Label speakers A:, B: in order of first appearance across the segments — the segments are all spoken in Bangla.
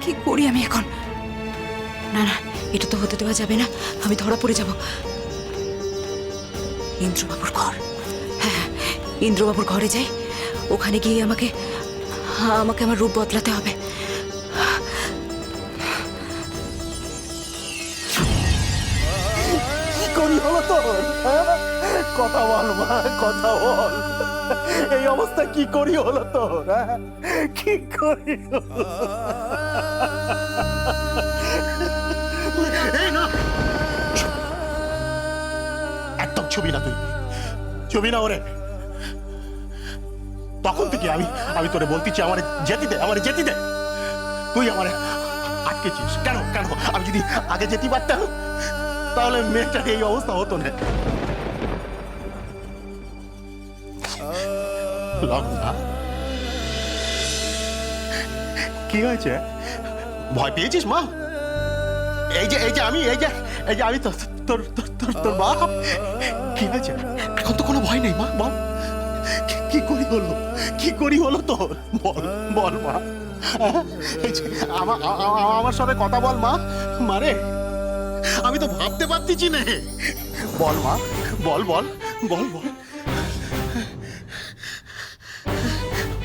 A: কি করি আমি এখন? না না, এটা তো হতে দেওয়া যাবে না, আমি ধরা পড়ে যাব। ইন্দ্রবাবুর ঘর, হ্যাঁ ইন্দ্রবাবুর ঘরে যাই, ওখানে গিয়ে আমাকে আমার রূপ বদলাতে হবে।
B: কি করি হলো তোর? কথা বল মা, কথা বল। এই অবস্থা কি করি হলো তোর? কি করি হলো? এই না, একদম ছবি না, তুই ছবি না ওরে। তখন থেকে আমি তোরে বলতেছি আমার যেতে দে, আমার যেতে দে। তুই আমার আটকেছিস কেন? কেন আমি যদি আগে যেতে পারতাম তাহলে মেয়েটার এই অবস্থা হতো না। লগ্না, কি হয়েছে? ভয় পেয়েছিস মা? এই যে আমি তোর বাপ। কি হয়েছে? এখন তো কোনো ভয় নেই মা, বল কি করি হলো তোর? বল মা, আমার সাথে কথা বল মা। মারে, আমি তো ভাবতে পারতেছি না। বল মা, বল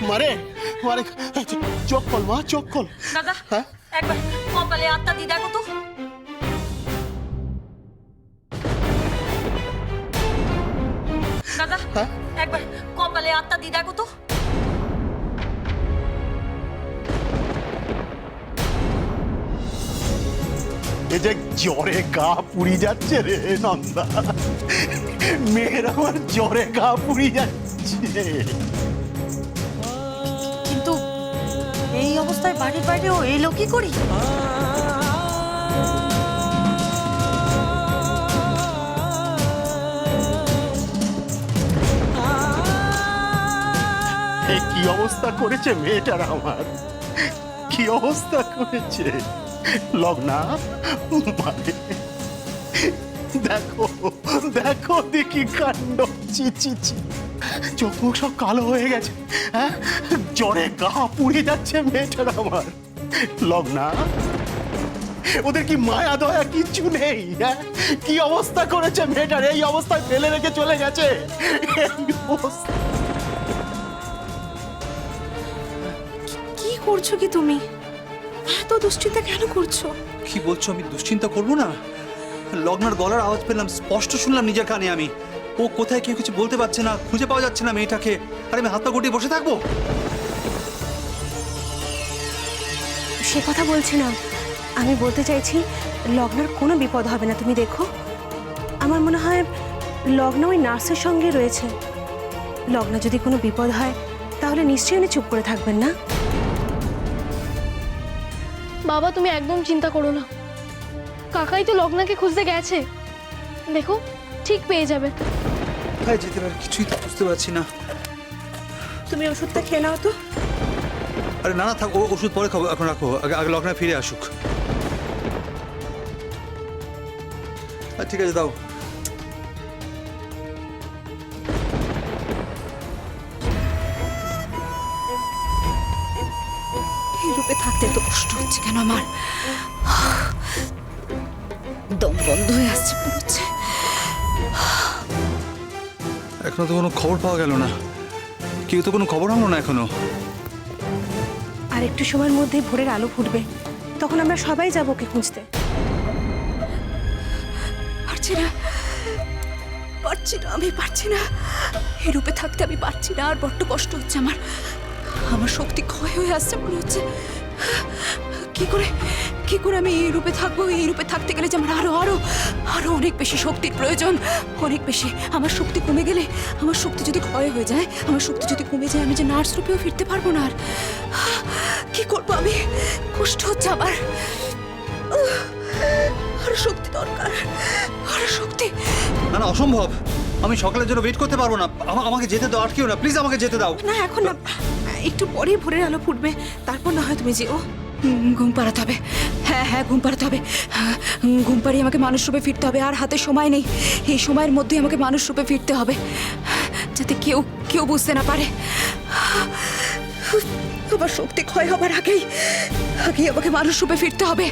B: মারে, চোখ খোল মা, চোখ খোল।
A: দাদা, একবার কপালে আত্মা দি দেখো তো। দাদা, একবার কপালে আত্মা দি দেখো তো।
B: এই যে জ্বরে গা পুড়ি যাচ্ছে রে নন্দা, মেয়ের আমার জ্বরে গা পুড়ি যাচ্ছে।
A: কিন্তু এই অবস্থায় বাড়ির বাইরে ও এলো কি করি?
B: কি অবস্থা করেছে মেয়েটার আমার, কি অবস্থা করেছে লগ্না। মানে দেখো দেখি কাণ্ড। চি চোখ মুখ সব কালো হয়ে গেছে, হ্যাঁ জ্বরে গা পুড়ে যাচ্ছে মেয়েটার আমার। লগ্না, ওদের কি মায়া দয়া কিচ্ছু নেই? হ্যাঁ কি অবস্থা করেছে মেয়েটার, এই অবস্থায় ফেলে রেখে চলে গেছে। এই অবস্থা
C: কি করছো কি তুমি? এত দুশ্চিন্তা কেন করছো?
D: কি বলছো? আমি দুশ্চিন্তা করবো না? লগ্নার গলার আওয়াজ পেলাম, স্পষ্ট শুনলাম নিজের কানে আমি। ও কোথায় কেউ কিছু বলতে পারছে না, খুঁজে পাওয়া যাচ্ছে না মেয়েটাকে, আর আমি হাত পা গুটিয়ে বসে থাকবো?
C: সে কথা বলছি না, আমি বলতে চাইছি লগ্নার কোনো বিপদ হবে না, তুমি দেখো। আমার মনে হয় লগ্না ওই নার্সের সঙ্গে রয়েছে। লগ্না যদি কোনো বিপদ হয় তাহলে নিশ্চয়ই উনি চুপ করে থাকবেন না।
E: বাবা, তুমি একদম চিন্তা করো না, কাকাই তো লগ্নাকে খুঁজতে গেছে, দেখো ঠিক পেয়ে যাবে।
D: কোথায় যেতে পারে কিছুই তো বুঝতে পারছি না।
C: তুমি ওষুধটা খেয়ে নাও তো।
D: আরে না থাক, ও ওষুধ পরে খাবো, এখন রাখো, আগে লগ্না ফিরে আসুক। ঠিক আছে, দাও।
A: এই রূপে থাকতে তো কষ্ট হচ্ছে কেন আমার? দম বন্ধ হয়ে আসছে মনে হচ্ছে।
D: এখনো তো কোনো খবর পাওয়া গেল না, কেউ তো কোনো খবর আনলো না এখনো।
C: আর একটু সময়ের মধ্যেই ভোরের আলো ফুটবে, তখন আমরা সবাই যাবো ওকে খুঁজতে।
A: আমি পারছি না, এই রূপে থাকতে আমি পারছি না, আর বড্ড কষ্ট হচ্ছে আমার শক্তি ক্ষয় হয়ে আসছে মনে হচ্ছে। কি করে আমি এই রূপে থাকবো? এই রূপে থাকতে গেলে যে আমার আরো আরো আরো অনেক বেশি শক্তির প্রয়োজন, অনেক বেশি। আমার শক্তি কমে গেলে, আমার শক্তি যদি ক্ষয় হয়ে যায়, আমার শক্তি যদি কমে যায়, আমি যে নার্স রূপেও ফিরতে পারবো না। আর কি করবো আমি? কষ্ট হচ্ছে আমার, আরো শক্তি দরকার, আরো শক্তি।
D: না, অসম্ভব। আমি সকালের জন্য ওয়েট করতে পারবো না, আমাকে যেতে দাও, আটকেও না প্লিজ, আমাকে যেতে দাও।
C: না এখন না, একটু পরেই ভোরের আলো ফুটবে, তারপর না হয় তুমি যেও।
A: ঘুম পাড়াতে হবে, হ্যাঁ ঘুম পাড়াতে হবে। ঘুম পাড়িয়ে আমাকে মানুষ রূপে ফিরতে হবে, আর হাতে সময় নেই। এই সময়ের মধ্যেই আমাকে মানুষ রূপে ফিরতে হবে, যাতে কেউ বুঝতে না পারে। আমার শক্তি ক্ষয় হবার আগেই আমাকে মানুষ রূপে ফিরতে হবে।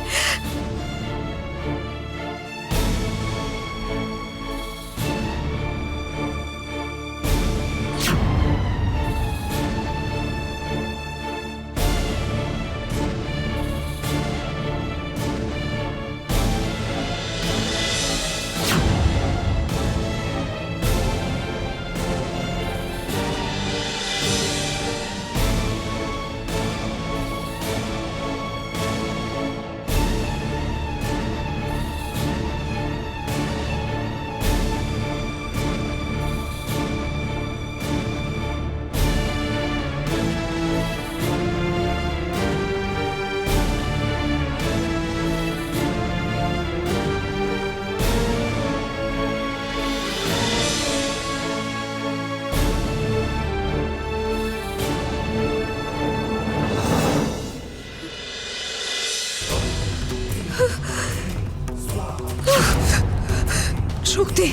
A: শক্তি,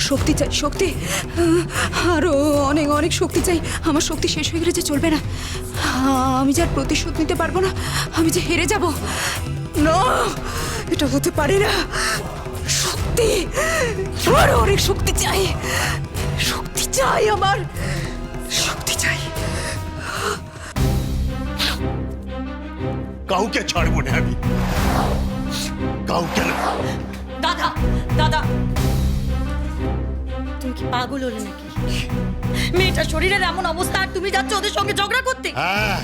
A: শক্তি চাই, শক্তি, আরো অনেক অনেক শক্তি চাই। আমার শক্তি শেষ হয়ে গেলে যে চলবে না, আমি যার প্রতিশোধ নিতে পারবো না, আমি যে হেরে যাব। না, এটা হতে পারে না। শক্তি, আরো অনেক শক্তি চাই, শক্তি চাই, আমার শক্তি চাই।
B: কাউকে ছাড়বো না আমি, কাউকে না।
F: দাদা, দাদা, তুমি কি পাগল হলে নাকি? মেয়েটার শরীরের এমন অবস্থা আর তুমি যাচ্ছ ওদের সঙ্গে ঝগড়া করতে?
B: হ্যাঁ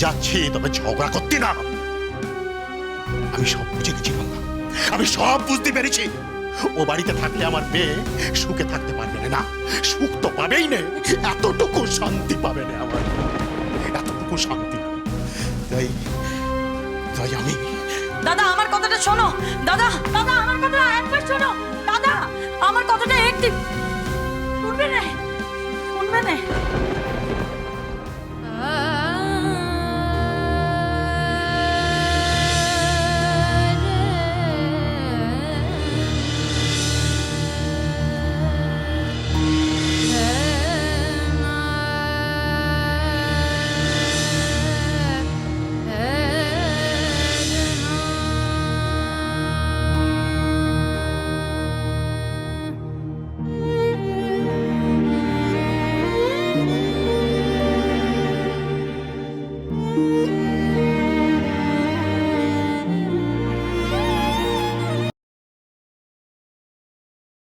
B: যাচ্ছি, তবে ঝগড়া করতে না। আমি সব বুঝে গেছি বাবা, আমি সব বুঝতে পেরেছি। ও বাড়িতে থাকলে আমার মেয়ে সুখে থাকতে পারবে না। সুখ তো পাবেই না, এতটুকু শান্তি পাবে না আমার, এতটুকু শান্তি। তাই তাই আমি।
F: দাদা আমার কথাটা শোনো, দাদা, দাদা আমার কথাটা একবার শোনো, দাদা আমার কথাটা একটু শুনবে না, শুনবে না।